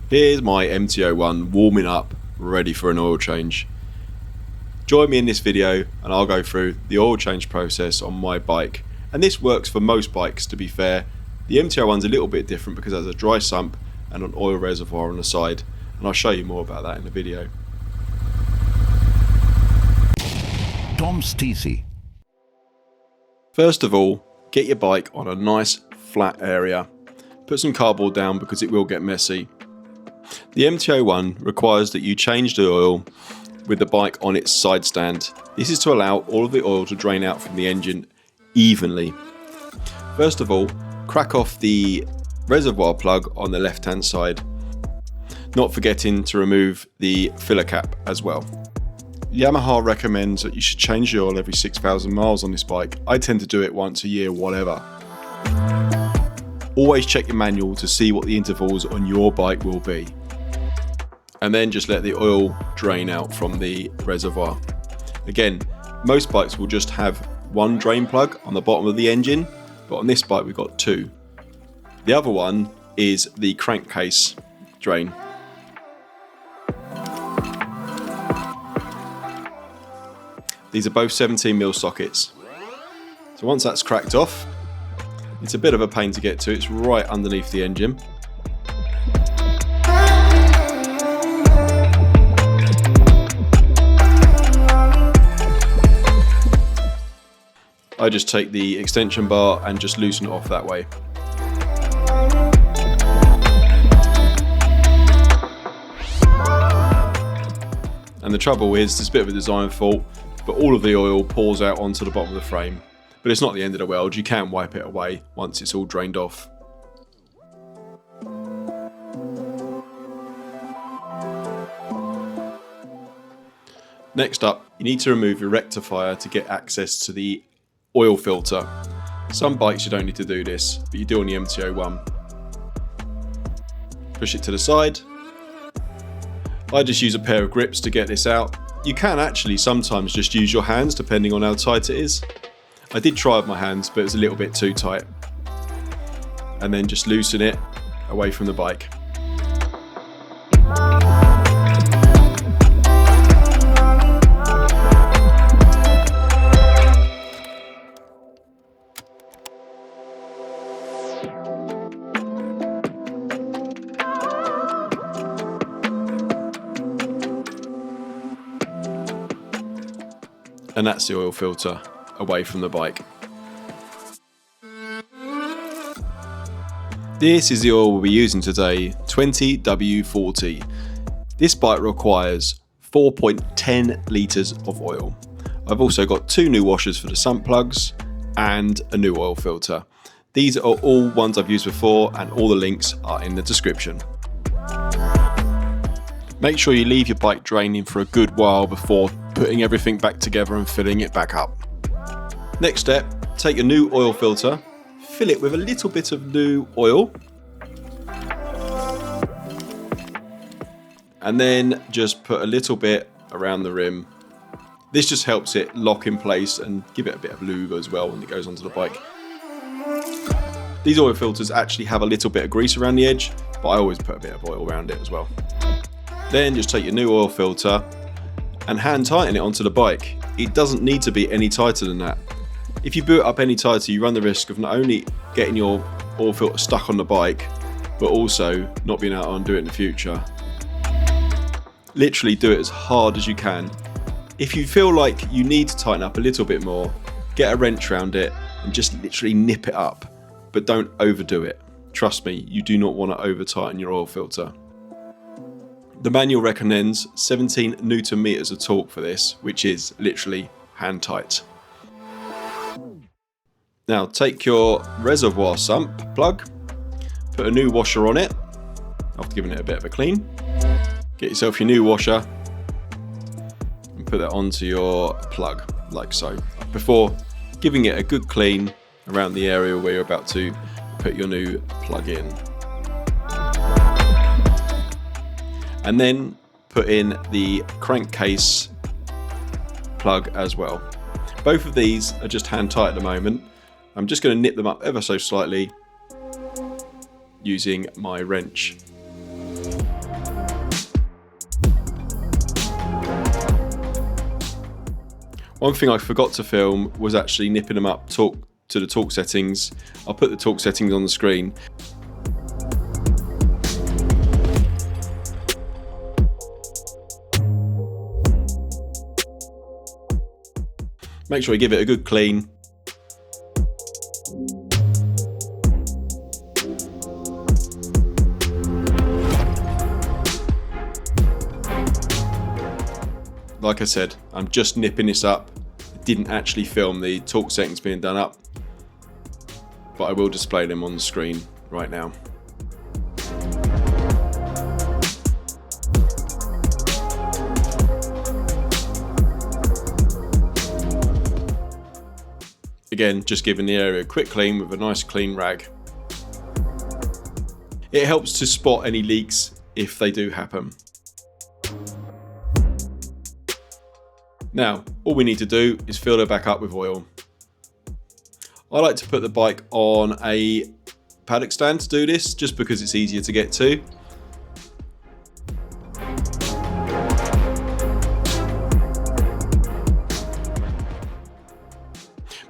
Here's my MT-01 warming up, ready for an oil change. Join me in this video and I'll go through the oil change process on my bike. And this works for most bikes, to be fair. The MT-01's a little bit different because it has a dry sump and an oil reservoir on the side, and I'll show you more about that in the video. Tom's TC. First of all, get your bike on a nice flat area. Put some cardboard down because it will get messy. The MT-01 requires that you change the oil with the bike on its side stand. This is to allow all of the oil to drain out from the engine evenly. First of all, crack off the reservoir plug on the left hand side, not forgetting to remove the filler cap as well. Yamaha recommends that you should change the oil every 6,000 miles on this bike. I tend to do it once a year, whatever. Always check your manual to see what the intervals on your bike will be. And then just let the oil drain out from the reservoir. Again, most bikes will just have one drain plug on the bottom of the engine, but on this bike we've got two. The other one is the crankcase drain. These are both 17mm sockets. So once that's cracked off, it's a bit of a pain to get to, it's right underneath the engine. I just take the extension bar and just loosen it off that way. And the trouble is, it's a bit of a design fault, but all of the oil pours out onto the bottom of the frame. But it's not the end of the world, you can wipe it away once it's all drained off. Next up, you need to remove your rectifier to get access to the oil filter. Some bikes you don't need to do this, but you do on the MT-01. Push it to the side. I just use a pair of grips to get this out. You can actually sometimes just use your hands depending on how tight it is. I did try with my hands, but it was a little bit too tight. And then just loosen it away from the bike. And that's the oil filter away from the bike. This is the oil we'll be using today, 20W40. This bike requires 4.10 litres of oil. I've also got two new washers for the sump plugs and a new oil filter. These are all ones I've used before and all the links are in the description. Make sure you leave your bike draining for a good while before putting everything back together and filling it back up. Next step, take your new oil filter, fill it with a little bit of new oil, and then just put a little bit around the rim. This just helps it lock in place and give it a bit of lube as well when it goes onto the bike. These oil filters actually have a little bit of grease around the edge, but I always put a bit of oil around it as well. Then just take your new oil filter and hand tighten it onto the bike. It doesn't need to be any tighter than that. If you boot up any tighter, you run the risk of not only getting your oil filter stuck on the bike, but also not being able to undo it in the future. Literally do it as hard as you can. If you feel like you need to tighten up a little bit more, get a wrench around it and just literally nip it up, but don't overdo it. Trust me, you do not want to over tighten your oil filter. The manual recommends 17 Newton meters of torque for this, which is literally hand tight. Now take your reservoir sump plug, put a new washer on it after giving it a bit of a clean. Get yourself your new washer and put that onto your plug like so, before giving it a good clean around the area where you're about to put your new plug in. And then put in the crankcase plug as well. Both of these are just hand tight at the moment. I'm just going to nip them up ever so slightly using my wrench. One thing I forgot to film was actually nipping them up to the torque settings. I'll put the torque settings on the screen. Make sure you give it a good clean. Like I said, I'm just nipping this up. I didn't actually film the torque settings being done up, but I will display them on the screen right now. Again, just giving the area a quick clean with a nice clean rag. It helps to spot any leaks if they do happen. Now, all we need to do is fill it back up with oil. I like to put the bike on a paddock stand to do this, just because it's easier to get to.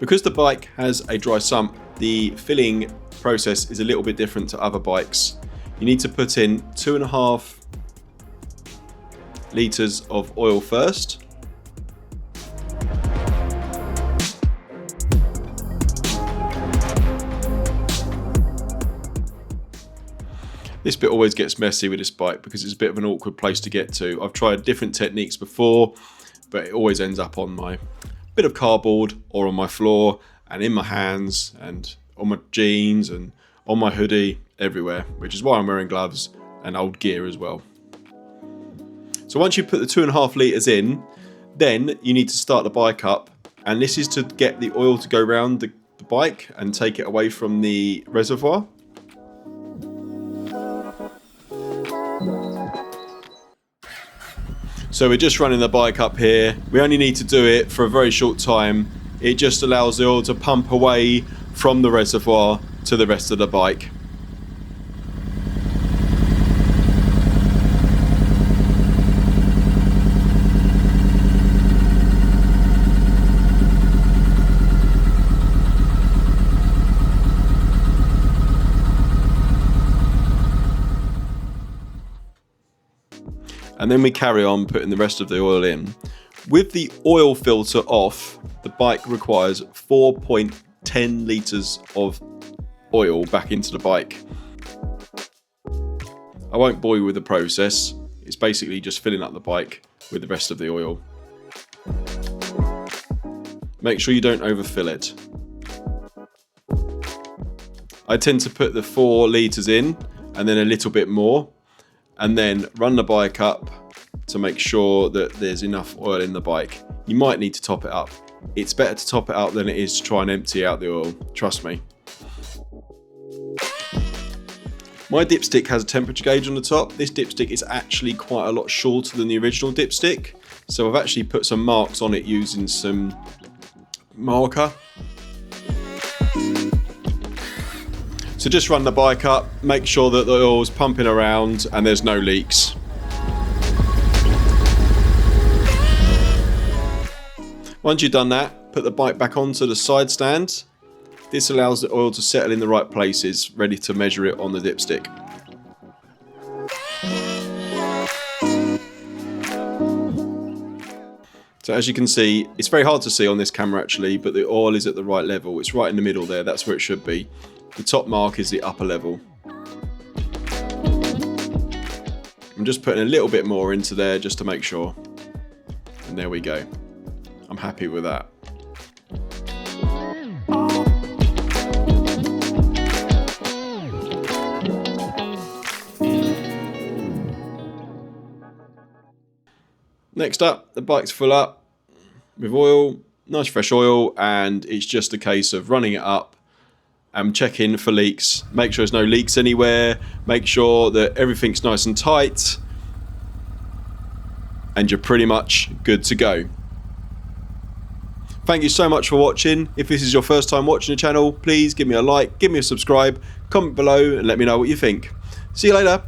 Because the bike has a dry sump, the filling process is a little bit different to other bikes. You need to put in 2.5 litres of oil first. This bit always gets messy with this bike because it's a bit of an awkward place to get to. I've tried different techniques before, but it always ends up on my bit of cardboard or on my floor and in my hands and on my jeans and on my hoodie, everywhere, which is why I'm wearing gloves and old gear as well. So once you put the 2.5 litres in, then you need to start the bike up, and this is to get the oil to go around the bike and take it away from the reservoir. So we're just running the bike up here. We only need to do it for a very short time. It just allows the oil to pump away from the reservoir to the rest of the bike. And then we carry on putting the rest of the oil in. With the oil filter off, the bike requires 4.10 litres of oil back into the bike. I won't bore you with the process. It's basically just filling up the bike with the rest of the oil. Make sure you don't overfill it. I tend to put the 4 litres in and then a little bit more, and then run the bike up to make sure that there's enough oil in the bike. You might need to top it up. It's better to top it up than it is to try and empty out the oil, trust me. My dipstick has a temperature gauge on the top. This dipstick is actually quite a lot shorter than the original dipstick, so I've actually put some marks on it using some marker. So just run the bike up, make sure that the oil's pumping around and there's no leaks. Once you've done that, put the bike back onto the side stand. This allows the oil to settle in the right places, ready to measure it on the dipstick. So as you can see, it's very hard to see on this camera actually, but the oil is at the right level. It's right in the middle there, that's where it should be. The top mark is the upper level. I'm just putting a little bit more into there just to make sure. And there we go. I'm happy with that. Next up, the bike's full up with oil, nice fresh oil, and it's just a case of running it up and checking for leaks. Make sure there's no leaks anywhere, make sure that everything's nice and tight, and you're pretty much good to go. Thank you so much for watching. If this is your first time watching the channel, please give me a like, give me a subscribe, comment below and let me know what you think. See you later.